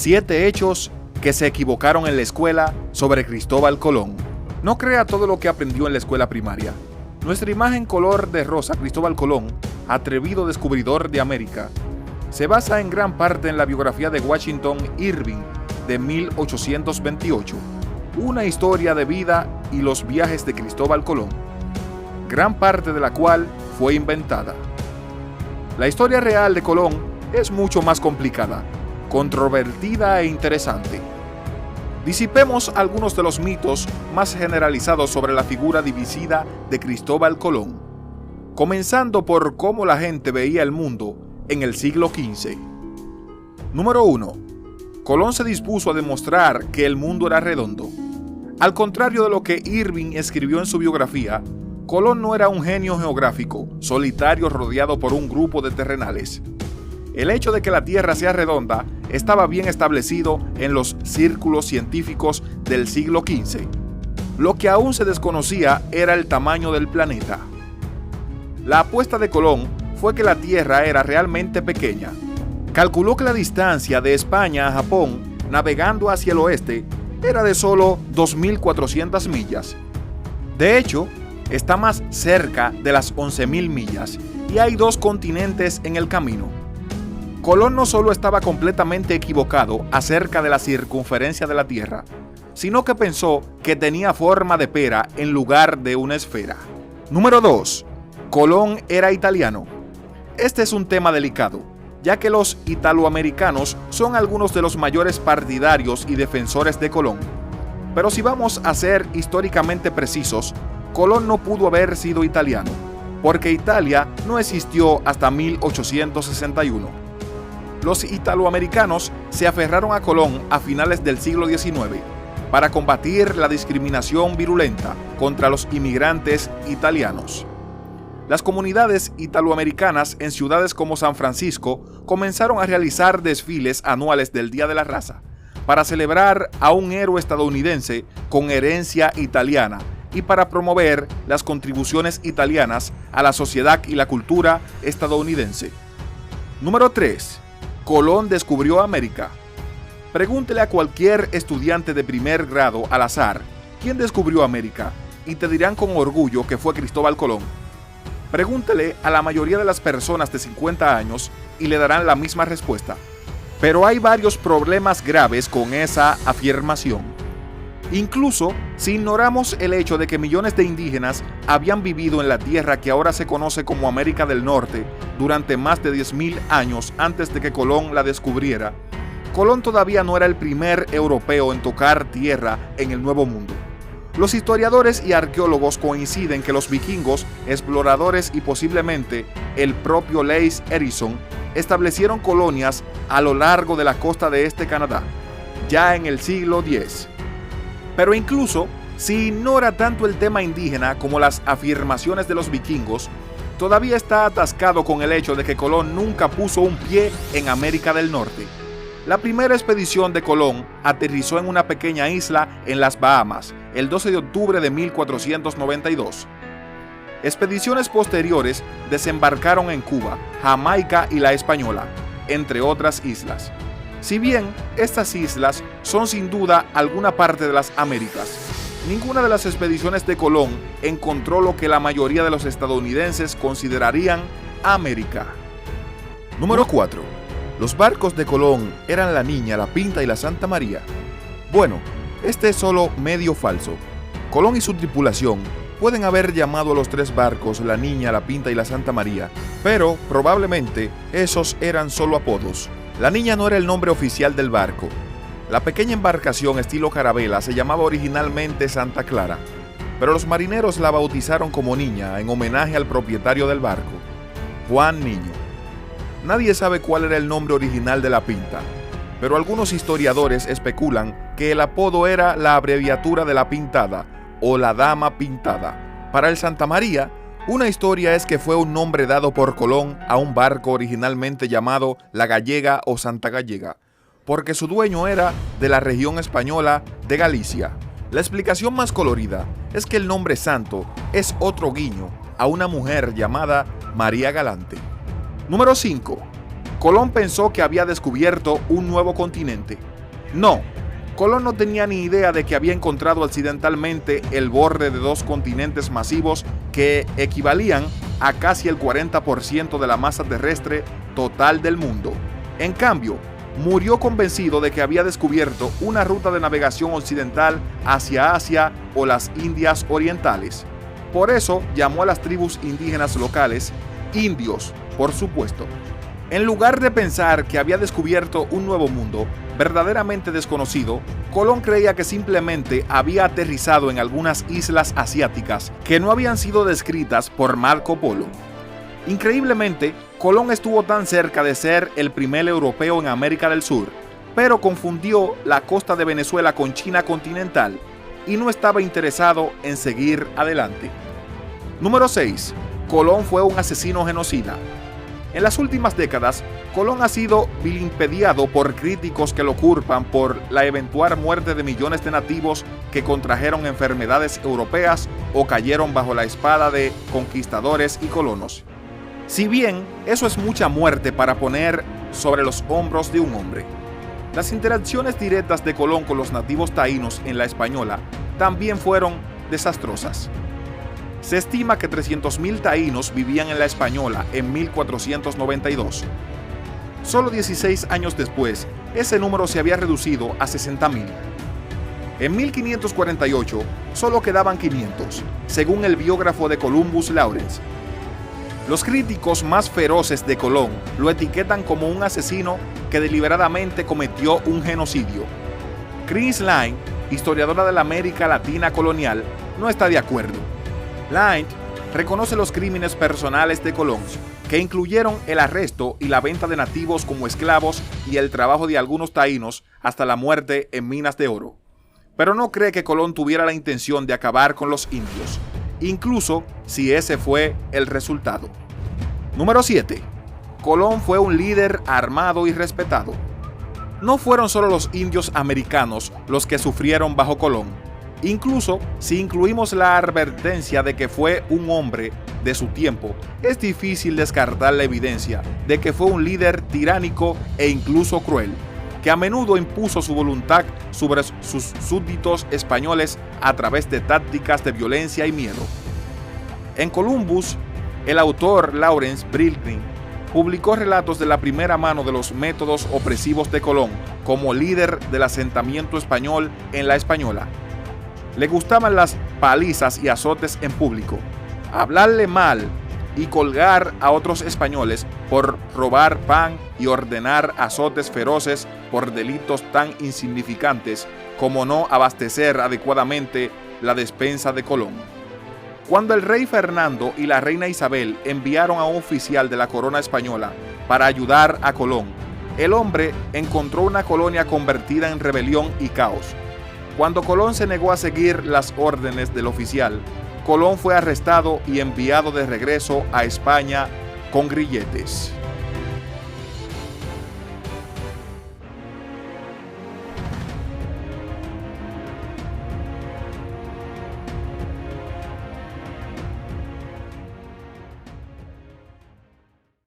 7 hechos que se equivocaron en la escuela sobre Cristóbal Colón. No crea todo lo que aprendió en la escuela primaria. Nuestra imagen color de rosa Cristóbal Colón, atrevido descubridor de América, se basa en gran parte en la biografía de Washington Irving de 1828, una historia de vida y los viajes de Cristóbal Colón, gran parte de la cual fue inventada. La historia real de Colón es mucho más complicada, controvertida e interesante. Disipemos algunos de los mitos más generalizados sobre la figura divisida de Cristóbal Colón, comenzando por cómo la gente veía el mundo en el siglo XV. Número 1. Colón se dispuso a demostrar que el mundo era redondo. Al contrario de lo que Irving escribió en su biografía, Colón no era un genio geográfico, solitario rodeado por un grupo de terrenales. El hecho de que la Tierra sea redonda estaba bien establecido en los círculos científicos del siglo XV. Lo que aún se desconocía era el tamaño del planeta. La apuesta de Colón fue que la Tierra era realmente pequeña. Calculó que la distancia de España a Japón, navegando hacia el oeste, era de solo 2.400 millas. De hecho, está más cerca de las 11.000 millas y hay 2 continentes en el camino. Colón no solo estaba completamente equivocado acerca de la circunferencia de la Tierra, sino que pensó que tenía forma de pera en lugar de una esfera. Número 2. Colón era italiano. Este es un tema delicado, ya que los italoamericanos son algunos de los mayores partidarios y defensores de Colón. Pero si vamos a ser históricamente precisos, Colón no pudo haber sido italiano, porque Italia no existió hasta 1861. Los italoamericanos se aferraron a Colón a finales del siglo XIX para combatir la discriminación virulenta contra los inmigrantes italianos. Las comunidades italoamericanas en ciudades como San Francisco comenzaron a realizar desfiles anuales del Día de la Raza para celebrar a un héroe estadounidense con herencia italiana y para promover las contribuciones italianas a la sociedad y la cultura estadounidense. Número 3. Colón descubrió América. Pregúntele a cualquier estudiante de primer grado al azar quién descubrió América y te dirán con orgullo que fue Cristóbal Colón. Pregúntele a la mayoría de las personas de 50 años y le darán la misma respuesta. Pero hay varios problemas graves con esa afirmación. Incluso si ignoramos el hecho de que millones de indígenas habían vivido en la tierra que ahora se conoce como América del Norte durante más de 10.000 años antes de que Colón la descubriera, Colón todavía no era el primer europeo en tocar tierra en el Nuevo Mundo. Los historiadores y arqueólogos coinciden que los vikingos, exploradores y posiblemente el propio Leif Erikson establecieron colonias a lo largo de la costa de este Canadá, ya en el siglo X. Pero incluso si ignora tanto el tema indígena como las afirmaciones de los vikingos, todavía está atascado con el hecho de que Colón nunca puso un pie en América del Norte. La primera expedición de Colón aterrizó en una pequeña isla en las Bahamas el 12 de octubre de 1492. Expediciones posteriores desembarcaron en Cuba, Jamaica y la Española, entre otras islas. Si bien estas islas son sin duda alguna parte de las Américas, ninguna de las expediciones de Colón encontró lo que la mayoría de los estadounidenses considerarían América. Número 4. Los barcos de Colón eran la Niña, la Pinta y la Santa María. Bueno, este es solo medio falso. Colón y su tripulación pueden haber llamado a los 3 barcos la Niña, la Pinta y la Santa María, pero probablemente esos eran solo apodos. La Niña no era el nombre oficial del barco. La pequeña embarcación estilo carabela se llamaba originalmente Santa Clara, pero los marineros la bautizaron como Niña en homenaje al propietario del barco, Juan Niño. Nadie sabe cuál era el nombre original de la Pinta, pero algunos historiadores especulan que el apodo era la abreviatura de la Pintada o la Dama Pintada. Para el Santa María, una historia es que fue un nombre dado por Colón a un barco originalmente llamado La Gallega o Santa Gallega, porque su dueño era de la región española de Galicia. La explicación más colorida es que el nombre santo es otro guiño a una mujer llamada María Galante. Número 5. Colón pensó que había descubierto un nuevo continente. No, Colón no tenía ni idea de que había encontrado accidentalmente el borde de dos continentes masivos que equivalían a casi el 40% de la masa terrestre total del mundo. En cambio, murió convencido de que había descubierto una ruta de navegación occidental hacia Asia o las Indias Orientales. Por eso llamó a las tribus indígenas locales indios, por supuesto. En lugar de pensar que había descubierto un nuevo mundo verdaderamente desconocido, Colón creía que simplemente había aterrizado en algunas islas asiáticas que no habían sido descritas por Marco Polo. Increíblemente, Colón estuvo tan cerca de ser el primer europeo en América del Sur, pero confundió la costa de Venezuela con China continental y no estaba interesado en seguir adelante. Número 6. Colón fue un asesino genocida. En las últimas décadas, Colón ha sido vilipendiado por críticos que lo culpan por la eventual muerte de millones de nativos que contrajeron enfermedades europeas o cayeron bajo la espada de conquistadores y colonos. Si bien eso es mucha muerte para poner sobre los hombros de un hombre, las interacciones directas de Colón con los nativos taínos en la Española también fueron desastrosas. Se estima que 300.000 taínos vivían en la Española en 1492. Solo 16 años después, ese número se había reducido a 60.000. En 1548, solo quedaban 500, según el biógrafo de Columbus, Lawrence. Los críticos más feroces de Colón lo etiquetan como un asesino que deliberadamente cometió un genocidio. Chris Lynde, historiadora de la América Latina colonial, no está de acuerdo. Lynde reconoce los crímenes personales de Colón, que incluyeron el arresto y la venta de nativos como esclavos y el trabajo de algunos taínos hasta la muerte en minas de oro. Pero no cree que Colón tuviera la intención de acabar con los indios, incluso si ese fue el resultado. Número 7. Colón fue un líder armado y respetado. No fueron solo los indios americanos los que sufrieron bajo Colón. Incluso si incluimos la advertencia de que fue un hombre de su tiempo, es difícil descartar la evidencia de que fue un líder tiránico e incluso cruel, que a menudo impuso su voluntad sobre sus súbditos españoles a través de tácticas de violencia y miedo. En Columbus, el autor Lawrence Brilkin publicó relatos de la primera mano de los métodos opresivos de Colón como líder del asentamiento español en la Española. Le gustaban las palizas y azotes en público, hablarle mal y colgar a otros españoles por robar pan y ordenar azotes feroces por delitos tan insignificantes como no abastecer adecuadamente la despensa de Colón. Cuando el rey Fernando y la reina Isabel enviaron a un oficial de la corona española para ayudar a Colón, el hombre encontró una colonia convertida en rebelión y caos. Cuando Colón se negó a seguir las órdenes del oficial, Colón fue arrestado y enviado de regreso a España con grilletes.